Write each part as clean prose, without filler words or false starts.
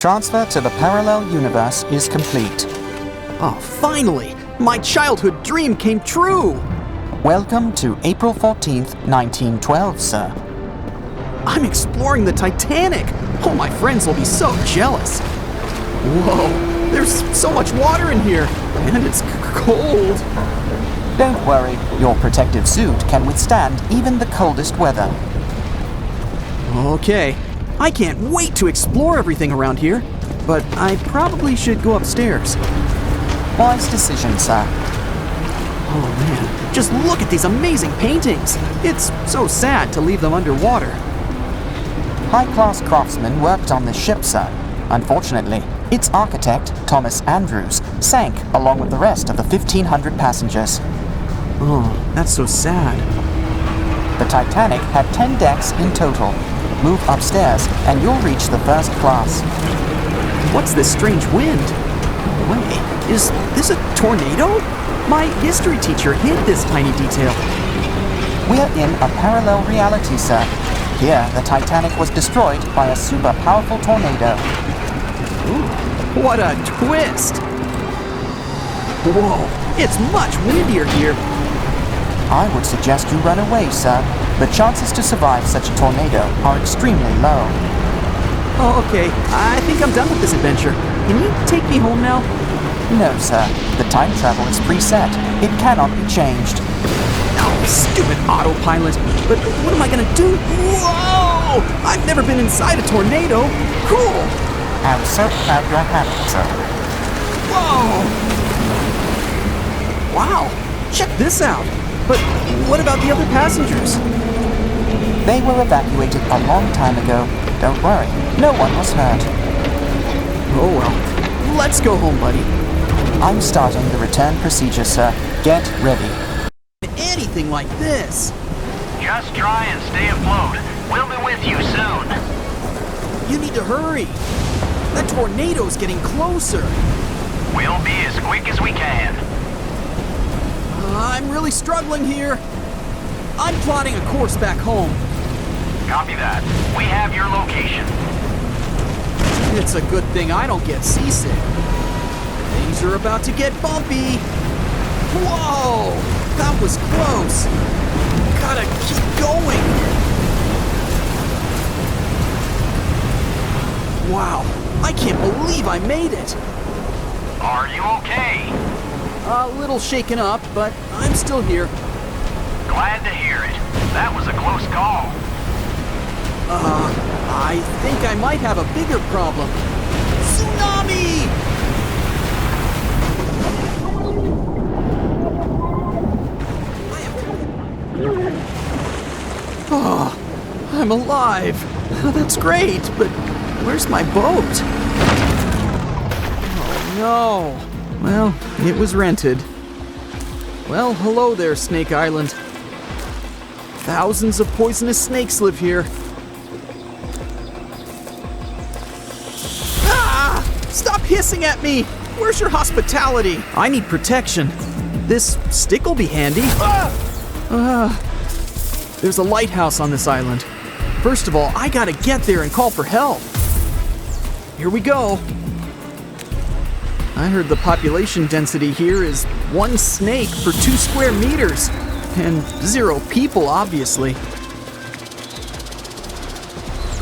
Transfer to the parallel universe is complete. Oh, finally! My childhood dream came true! Welcome to April 14th, 1912, sir. I'm exploring the Titanic! Oh, my friends will be so jealous! Whoa, there's so much water in here, and it's cold! Don't worry, your protective suit can withstand even the coldest weather. Okay, I can't wait to explore everything around here, but I probably should go upstairs. Wise decision, sir. Oh man, just look at these amazing paintings! It's so sad to leave them underwater. High-class craftsmen worked on this ship, sir. Unfortunately, its architect, Thomas Andrews, sank along with the rest of the 1,500 passengers. Oh, that's so sad. The Titanic had 10 decks in total. Move upstairs and you'll reach the first class. What's this strange wind? Wait, is this a tornado? My history teacher hid this tiny detail. We're in a parallel reality, sir. Here, the Titanic was destroyed by a super powerful tornado. Ooh, what a twist! Whoa, it's much windier here. I would suggest you run away, sir. The chances to survive such a tornado are extremely low. Oh, okay. I think I'm done with this adventure. Can you take me home now? No, sir. The time travel is preset. It cannot be changed. Oh, stupid autopilot. But what am I gonna do? Whoa! I've never been inside a tornado. Cool! I'm so glad you're happy, sir. Whoa! Wow! Check this out. But what about the other passengers? They were evacuated a long time ago. Don't worry, no one was hurt. Oh well. Let's go home, buddy. I'm starting the return procedure, sir. Get ready. Anything like this. Just try and stay afloat. We'll be with you soon. You need to hurry. That tornado's getting closer. We'll be as quick as we can. I'm really struggling here. I'm plotting a course back home. Copy that. We have your location. It's a good thing I don't get seasick. Things are about to get bumpy. Whoa! That was close. Gotta keep going. Wow, I can't believe I made it. Are you okay? A little shaken up, but I'm still here. Glad to hear it. That was a close call. I think I might have a bigger problem. Tsunami! Oh, I'm alive. That's great, but where's my boat? Oh no. Well, it was rented. Well, hello there, Snake Island. Thousands of poisonous snakes live here. Ah! Stop hissing at me! Where's your hospitality? I need protection. This stick will be handy. There's a lighthouse on this island. First of all, I gotta get there and call for help. Here we go. I heard the population density here is 1 snake for 2 square meters. And 0 people, obviously.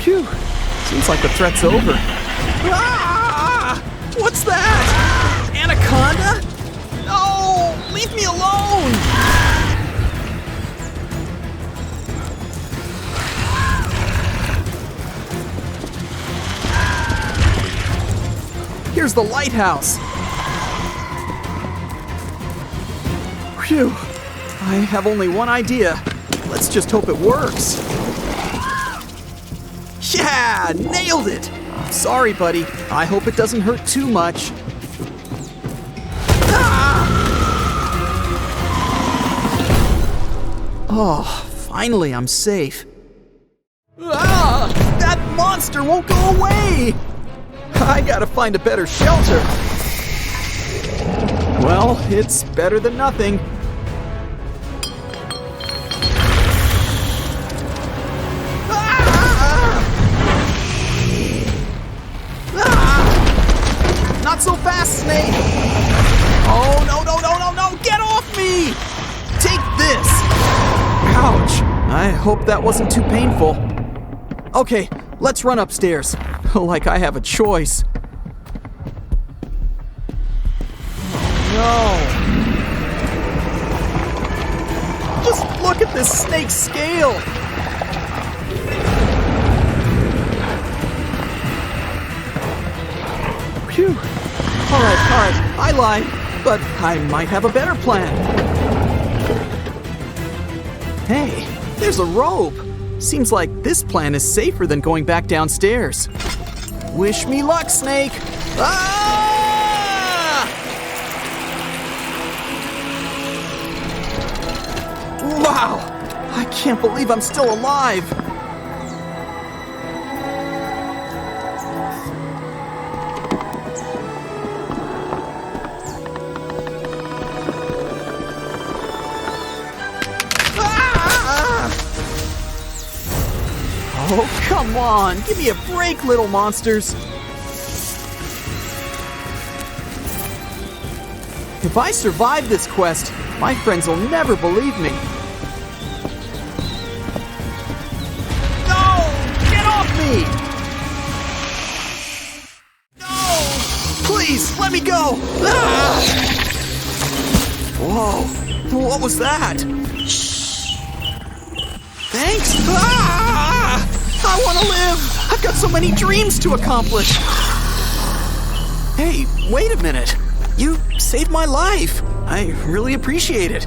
Phew. Seems like the threat's over. Ah! What's that? Anaconda? No! Leave me alone! Here's the lighthouse. Phew. I have only one idea. Let's just hope it works. Yeah! Nailed it! Sorry, buddy. I hope it doesn't hurt too much. Ah! Oh, finally I'm safe. Ah! That monster won't go away! I gotta find a better shelter. Well, it's better than nothing. Ah! Ah! Not so fast, Snake! Oh, no, no, no, no, no! Get off me! Take this! Ouch! I hope that wasn't too painful. Okay, let's run upstairs. Like I have a choice. No! Just look at this snake's scale! Phew. Alright, I lied, but I might have a better plan. Hey, there's a rope. Seems like this plan is safer than going back downstairs. Wish me luck, Snake! Ah! Wow! I can't believe I'm still alive! Oh, come on! Give me a break, little monsters! If I survive this quest, my friends will never believe me. No! Get off me! No! Please, let me go! Ah! Whoa! What was that? Thanks! Ah! I want to live! I've got so many dreams to accomplish! Hey, wait a minute! You saved my life! I really appreciate it.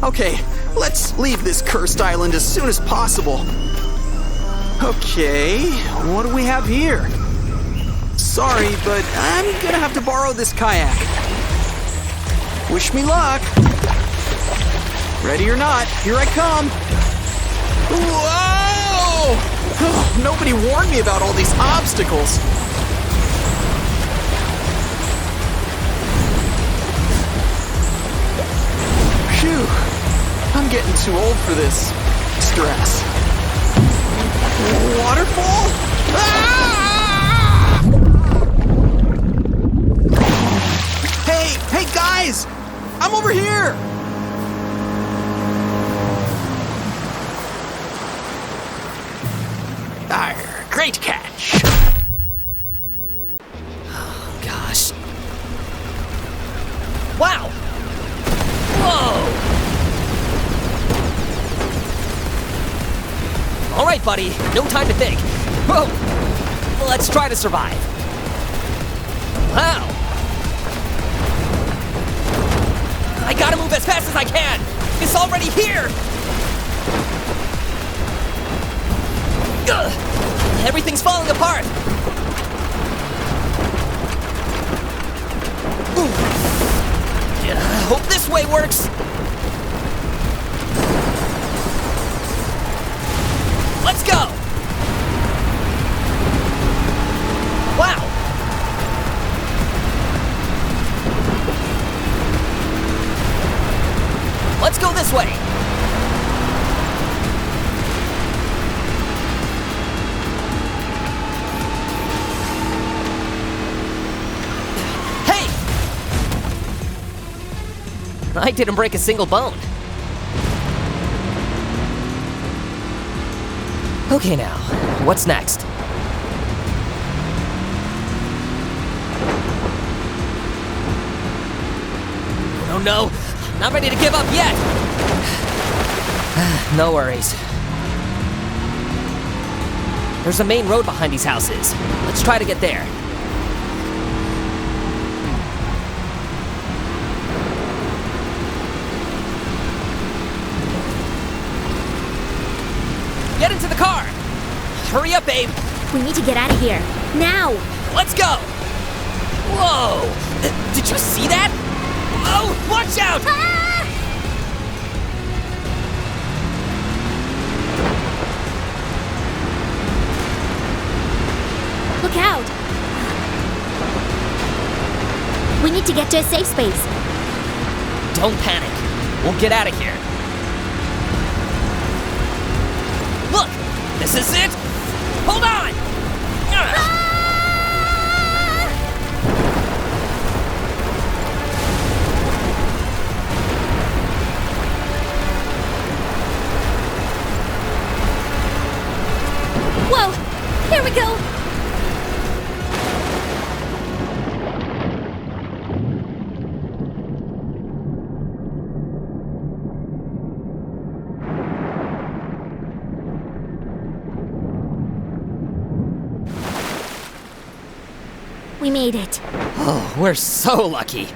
Okay, let's leave this cursed island as soon as possible. Okay, what do we have here? Sorry, but I'm gonna have to borrow this kayak. Wish me luck! Ready or not, here I come! Whoa! Oh, nobody warned me about all these obstacles. Phew. I'm getting too old for this stress. Waterfall? Ah! Hey guys! I'm over here! Great catch! Oh, gosh. Wow! Whoa! All right, buddy. No time to think. Whoa! Let's try to survive. Wow! I gotta move as fast as I can! It's already here! Ugh. Everything's falling apart! Ooh. Yeah, I hope this way works! Let's go! Wow! Let's go this way! I didn't break a single bone. Okay now, what's next? Oh no, I'm not ready to give up yet. No worries. There's a main road behind these houses. Let's try to get there. Get into the car! Hurry up, babe! We need to get out of here. Now! Let's go! Whoa! Did you see that? Oh, watch out! Ah! Look out! We need to get to a safe space. Don't panic. We'll get out of here. Look! This is it! Hold on! Ah! Here we go! We made it. Oh, we're so lucky.